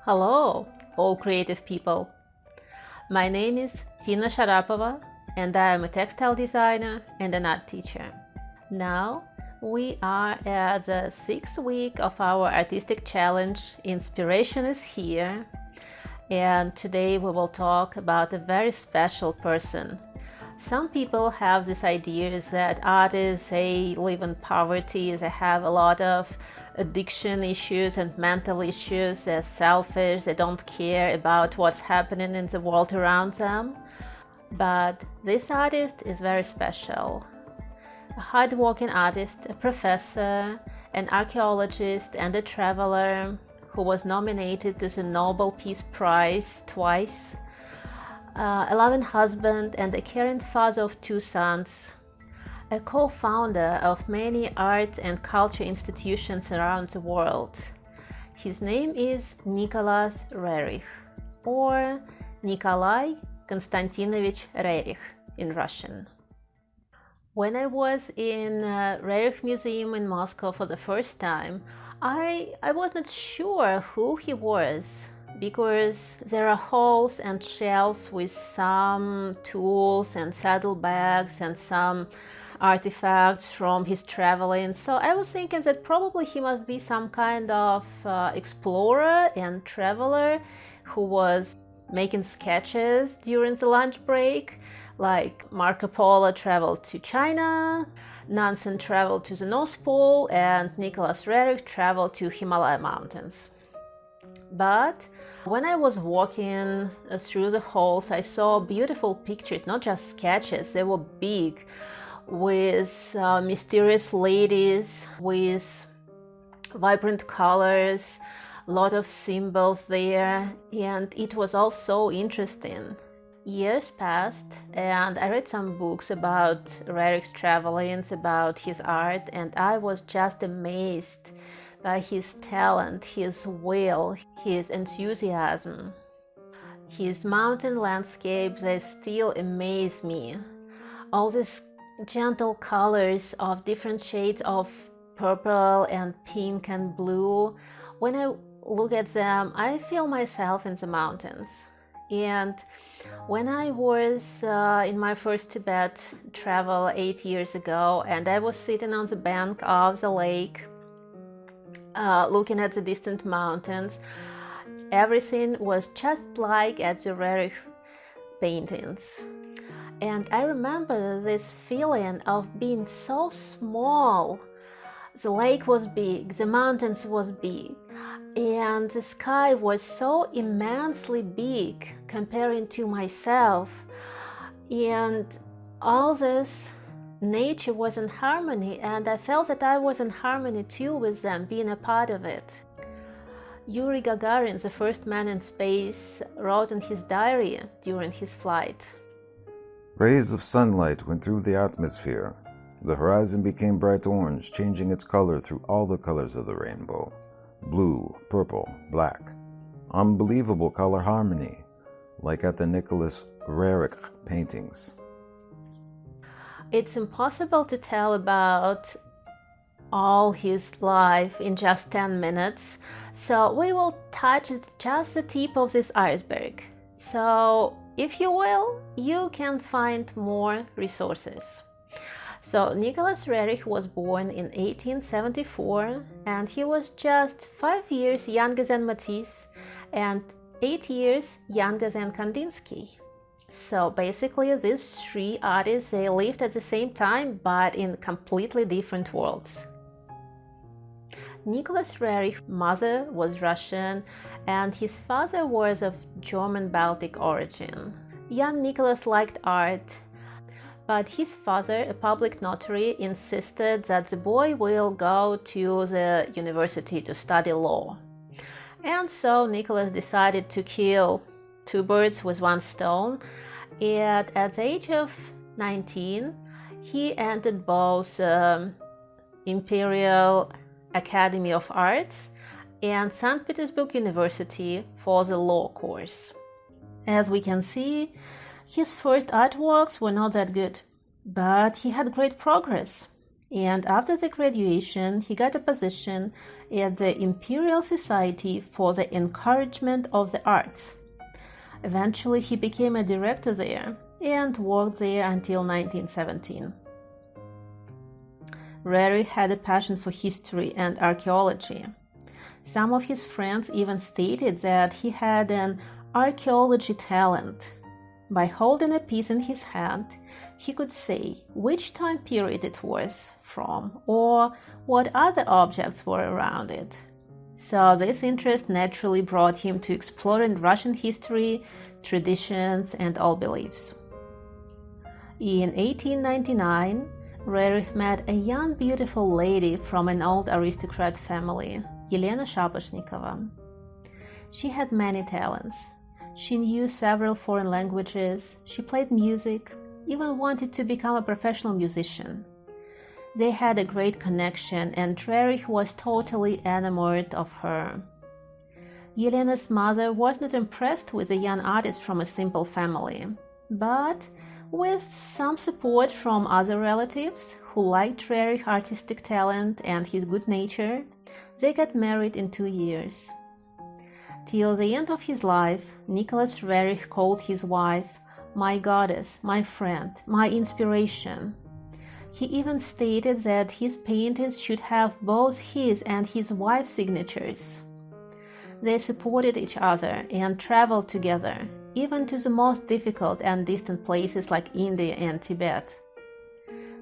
Hello, all creative people. My name is Tina Sharapova, and I am a textile designer and an art teacher. Now, we are at the 6th week of our artistic challenge, Inspiration is Here, and today we will talk about a very special person. Some people have this idea that artists, they live in poverty, they have a lot of addiction issues and mental issues, they're selfish, they don't care about what's happening in the world around them. But this artist is very special. A hardworking artist, a professor, an archaeologist, and a traveler who was nominated to the Nobel Peace Prize twice. A loving husband and a caring father of 2 sons, a co-founder of many art and culture institutions around the world. His name is Nicolas Roerich, or Nikolai Konstantinovich Rerich in Russian. When I was in Roerich Museum in Moscow for the first time, I was not sure who he was, because there are halls and shelves with some tools and saddlebags and some artifacts from his traveling. So I was thinking that probably he must be some kind of explorer and traveler who was making sketches during the lunch break, like Marco Polo traveled to China, Nansen traveled to the North Pole, and Nicolas Roerich traveled to Himalaya mountains. But when I was walking through the halls, I saw beautiful pictures, not just sketches, they were big, with mysterious ladies, with vibrant colors, a lot of symbols there, and it was all so interesting. Years passed, and I read some books about Roerich's travelings, about his art, and I was just amazed by his talent, his will, his enthusiasm. His mountain landscapes, they still amaze me. All these gentle colors of different shades of purple and pink and blue. When I look at them, I feel myself in the mountains. And when I was in my first Tibet travel 8 years ago, and I was sitting on the bank of the lake, looking at the distant mountains, everything was just like at the Roerich paintings. And I remember this feeling of being so small. The lake was big, the mountains was big, and the sky was so immensely big comparing to myself. And all this nature was in harmony, and I felt that I was in harmony too with them, being a part of it. Yuri Gagarin, the first man in space, wrote in his diary during his flight, "Rays of sunlight went through the atmosphere. The horizon became bright orange, changing its color through all the colors of the rainbow. Blue, purple, black. Unbelievable color harmony, like at the Nicolas Roerich paintings." It's impossible to tell about all his life in just 10 minutes, so we will touch just the tip of this iceberg. So, if you will, you can find more resources. So, Nicolas Roerich was born in 1874, and he was just 5 years younger than Matisse and 8 years younger than Kandinsky. So basically, these 3 artists, they lived at the same time, but in completely different worlds. Nicolas Roerich's mother was Russian, and his father was of German Baltic origin. Young Nicolas liked art, but his father, a public notary, insisted that the boy will go to the university to study law. And so Nicolas decided to kill 2 birds with 1 stone, and at the age of 19, he entered both Imperial Academy of Arts and St. Petersburg University for the law course. As we can see, his first artworks were not that good, but he had great progress. And after the graduation, he got a position at the Imperial Society for the Encouragement of the Arts. Eventually, he became a director there and worked there until 1917. Roerich had a passion for history and archaeology. Some of his friends even stated that he had an archaeology talent. By holding a piece in his hand, he could say which time period it was from or what other objects were around it. So this interest naturally brought him to exploring Russian history, traditions, and all beliefs. In 1899, Roerich met a young beautiful lady from an old aristocrat family, Елена Шапошникова. She had many talents. She knew several foreign languages, she played music, even wanted to become a professional musician. They had a great connection and Roerich was totally enamored of her. Yelena's mother was not impressed with a young artist from a simple family, but with some support from other relatives who liked Roerich's artistic talent and his good nature, they got married in 2 years. Till the end of his life, Nicolas Roerich called his wife my goddess, my friend, my inspiration. He even stated that his paintings should have both his and his wife's signatures. They supported each other and traveled together, even to the most difficult and distant places like India and Tibet.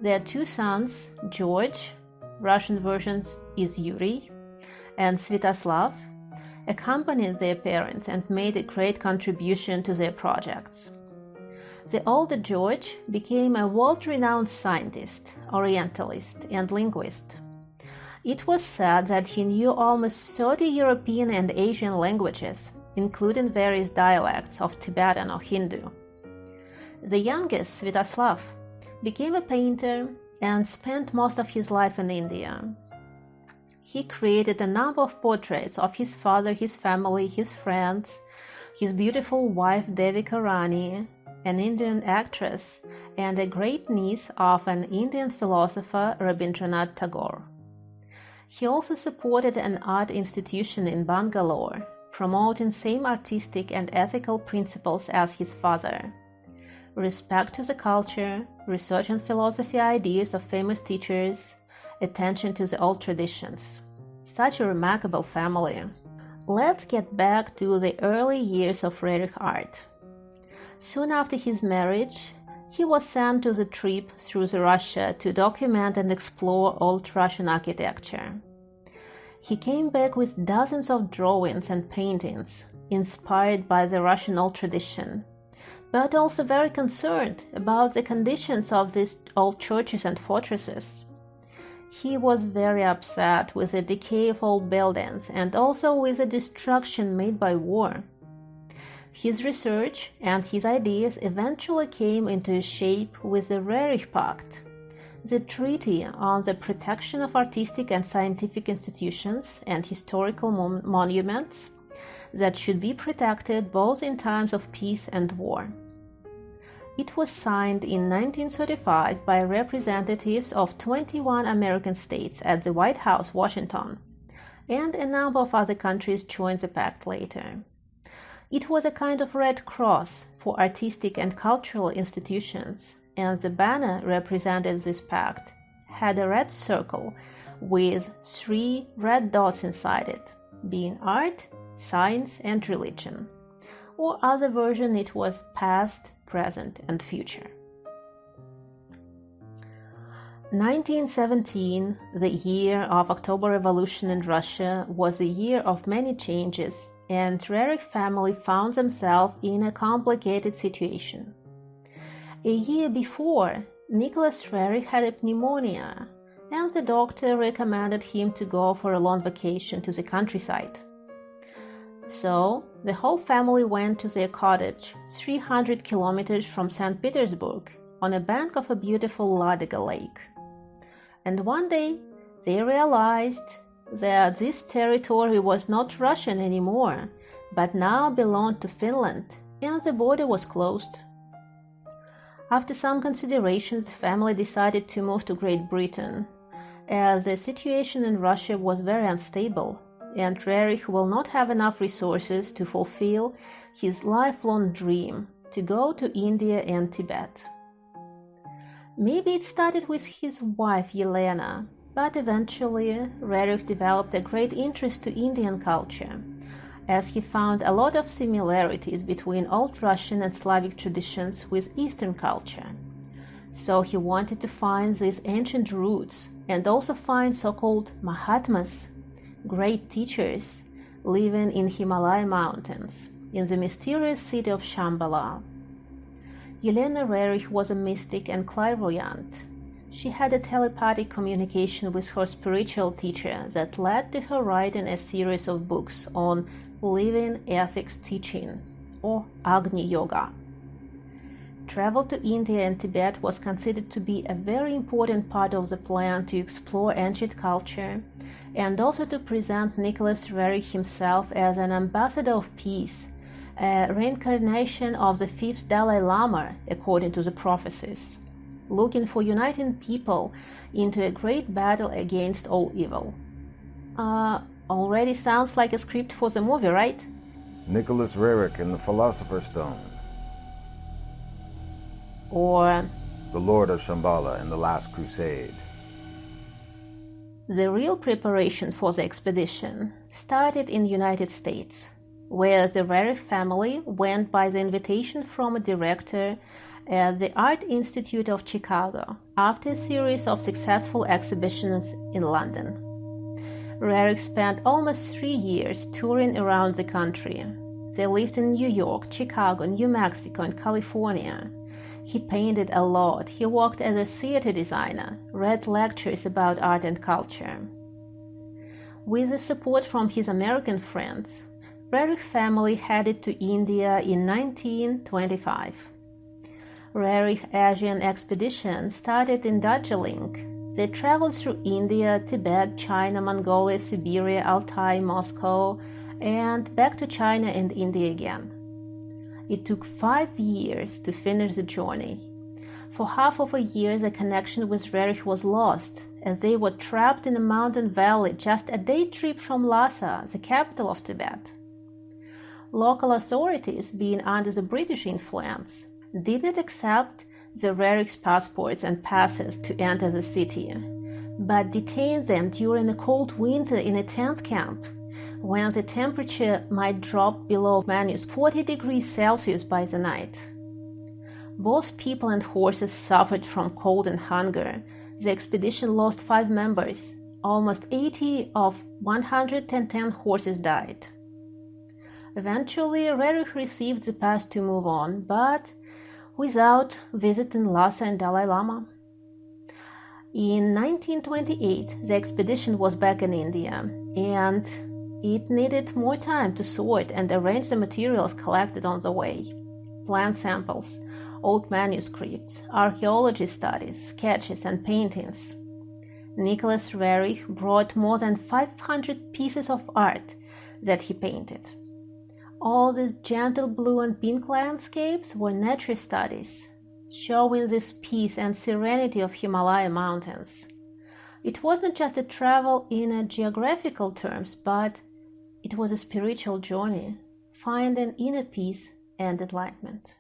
Their 2 sons, George, Russian version is Yuri, and Svetoslav, accompanied their parents and made a great contribution to their projects. The older George became a world-renowned scientist, orientalist, and linguist. It was said that he knew almost 30 European and Asian languages, including various dialects of Tibetan or Hindu. The youngest, Svetoslav, became a painter and spent most of his life in India. He created a number of portraits of his father, his family, his friends, his beautiful wife Devika Rani, an Indian actress, and a great niece of an Indian philosopher, Rabindranath Tagore. He also supported an art institution in Bangalore, promoting same artistic and ethical principles as his father: respect to the culture, research and philosophy ideas of famous teachers, attention to the old traditions. Such a remarkable family. Let's get back to the early years of Roerich art. Soon after his marriage, he was sent to the trip through Russia to document and explore old Russian architecture. He came back with dozens of drawings and paintings inspired by the Russian old tradition, but also very concerned about the conditions of these old churches and fortresses. He was very upset with the decay of old buildings and also with the destruction made by war. His research and his ideas eventually came into shape with the Roerich Pact, the treaty on the protection of artistic and scientific institutions and historical monuments that should be protected both in times of peace and war. It was signed in 1935 by representatives of 21 American states at the White House, Washington, and a number of other countries joined the pact later. It was a kind of red cross for artistic and cultural institutions, and the banner represented this pact had a red circle with 3 red dots inside it, being art, science, and religion. Or other version, it was past, present, and future. 1917, the year of October Revolution in Russia, was a year of many changes, and Roerich family found themselves in a complicated situation. A year before, Nicolas Roerich had a pneumonia, and the doctor recommended him to go for a long vacation to the countryside. So, the whole family went to their cottage, 300 kilometers from St. Petersburg, on a bank of a beautiful Ladoga lake. And one day, they realized that this territory was not Russian anymore, but now belonged to Finland and the border was closed. After some considerations, the family decided to move to Great Britain, as the situation in Russia was very unstable, and Roerich will not have enough resources to fulfill his lifelong dream to go to India and Tibet. Maybe it started with his wife Yelena, but eventually Roerich developed a great interest to Indian culture, as he found a lot of similarities between Old Russian and Slavic traditions with Eastern culture. So he wanted to find these ancient roots and also find so-called Mahatmas, great teachers, living in Himalaya mountains, in the mysterious city of Shambhala. Yelena Roerich was a mystic and clairvoyant. She had a telepathic communication with her spiritual teacher that led to her writing a series of books on living ethics teaching, or Agni Yoga. Travel to India and Tibet was considered to be a very important part of the plan to explore ancient culture and also to present Nicolas Roerich himself as an ambassador of peace, a reincarnation of the fifth Dalai Lama, according to the prophecies, looking for uniting people into a great battle against all evil. Already sounds like a script for the movie, right? Nicolas Roerich and the Philosopher's Stone. Or The Lord of Shambhala and the Last Crusade. The real preparation for the expedition started in the United States, where the Roerich family went by the invitation from a director at the Art Institute of Chicago after a series of successful exhibitions in London. Roerich spent almost 3 years touring around the country. They lived in New York, Chicago, New Mexico, and California. He painted a lot. He worked as a theater designer, read lectures about art and culture. With the support from his American friends, Roerich family headed to India in 1925. Roerich Asian expedition started in Darjeeling. They traveled through India, Tibet, China, Mongolia, Siberia, Altai, Moscow, and back to China and India again. It took 5 years to finish the journey. For half of a year, the connection with Roerich was lost, as they were trapped in a mountain valley just a day trip from Lhasa, the capital of Tibet. Local authorities, being under the British influence, did not accept the Roerich's passports and passes to enter the city, but detained them during a cold winter in a tent camp, when the temperature might drop below -40 degrees Celsius by the night. Both people and horses suffered from cold and hunger. The expedition lost 5 members. Almost 80 of 110 horses died. Eventually, Roerich received the pass to move on, but without visiting Lhasa and Dalai Lama. In 1928, the expedition was back in India, and it needed more time to sort and arrange the materials collected on the way. Plant samples, old manuscripts, archaeology studies, sketches, and paintings. Nicolas Roerich brought more than 500 pieces of art that he painted. All these gentle blue and pink landscapes were nature studies, showing this peace and serenity of Himalaya mountains. It wasn't just a travel in a geographical terms, but it was a spiritual journey, finding inner peace and enlightenment.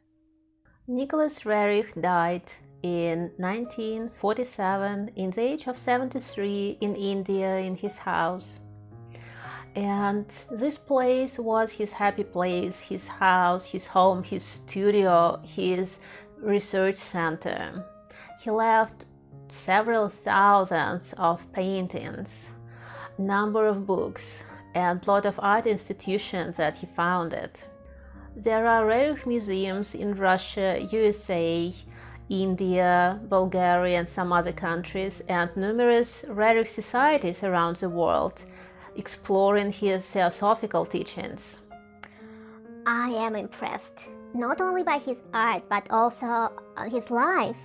Nicolas Roerich died in 1947 in the age of 73 in India in his house. And this place was his happy place, his house, his home, his studio, his research center. He left several thousands of paintings, number of books, and a lot of art institutions that he founded. There are Roerich museums in Russia, USA, India, Bulgaria, and some other countries, and numerous Roerich societies around the world, exploring his theosophical teachings. I am impressed, not only by his art, but also his life.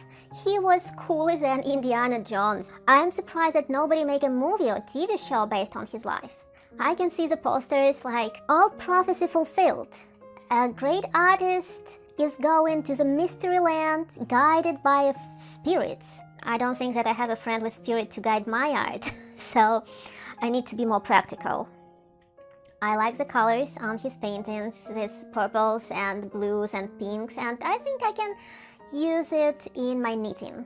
He was cooler than Indiana Jones. I am surprised that nobody made a movie or TV show based on his life. I can see the posters like all prophecy fulfilled. A great artist is going to the mystery land guided by spirits. I don't think that I have a friendly spirit to guide my art, so I need to be more practical. I like the colors on his paintings, these purples and blues and pinks, and I think I can use it in my knitting.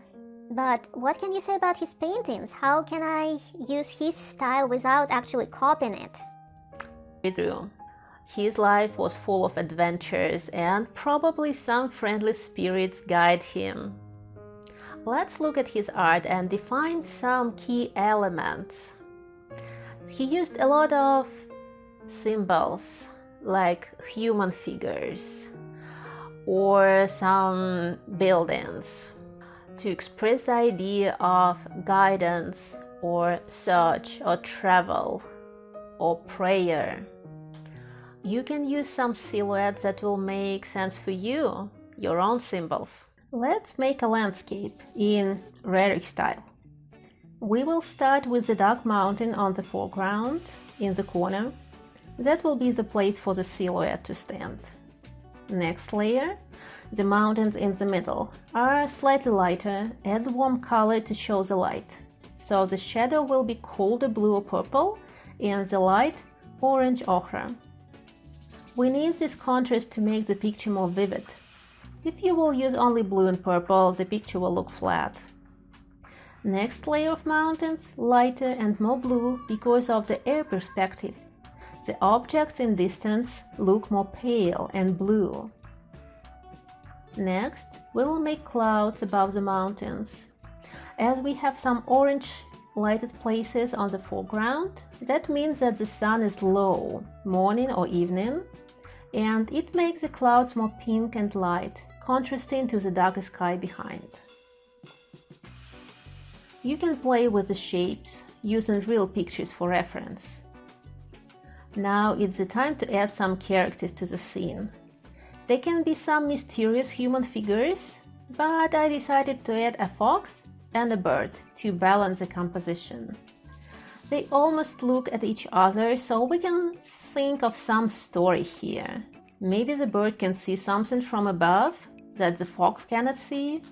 But what can you say about his paintings? How can I use his style without actually copying it? True. His life was full of adventures and probably some friendly spirits guide him. Let's look at his art and define some key elements. He used a lot of symbols like human figures or some buildings to express the idea of guidance or search or travel or prayer. You can use some silhouettes that will make sense for you, your own symbols. Let's make a landscape in Roerich style. We will start with the dark mountain on the foreground in the corner. That will be the place for the silhouette to stand. Next layer, the mountains in the middle are slightly lighter, add warm color to show the light. So the shadow will be colder blue or purple and the light orange ochre. We need this contrast to make the picture more vivid. If you will use only blue and purple, the picture will look flat. Next layer of mountains, lighter and more blue because of the air perspective. The objects in distance look more pale and blue. Next, we will make clouds above the mountains. As we have some orange lighted places on the foreground, that means that the sun is low, morning or evening, and it makes the clouds more pink and light, contrasting to the darker sky behind. You can play with the shapes, using real pictures for reference. Now it's the time to add some characters to the scene. There can be some mysterious human figures, but I decided to add a fox and a bird to balance the composition. They almost look at each other, so we can think of some story here. Maybe the bird can see something from above that the fox cannot see,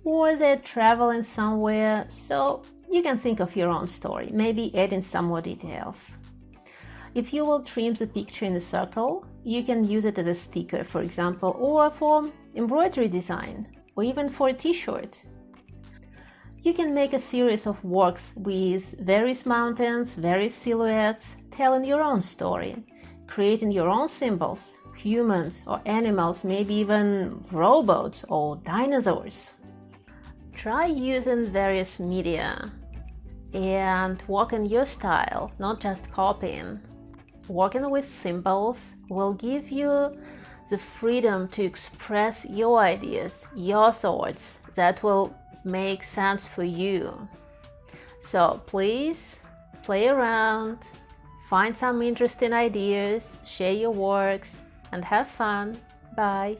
or they're traveling somewhere, so you can think of your own story, maybe adding some more details. If you will trim the picture in a circle, you can use it as a sticker, for example, or for embroidery design, or even for a t-shirt. You can make a series of works with various mountains, various silhouettes, telling your own story, creating your own symbols, humans or animals, maybe even robots or dinosaurs. Try using various media and work in your style, not just copying. Working with symbols will give you the freedom to express your ideas, your thoughts that will make sense for you. So please play around, find some interesting ideas, share your works, and have fun. Bye!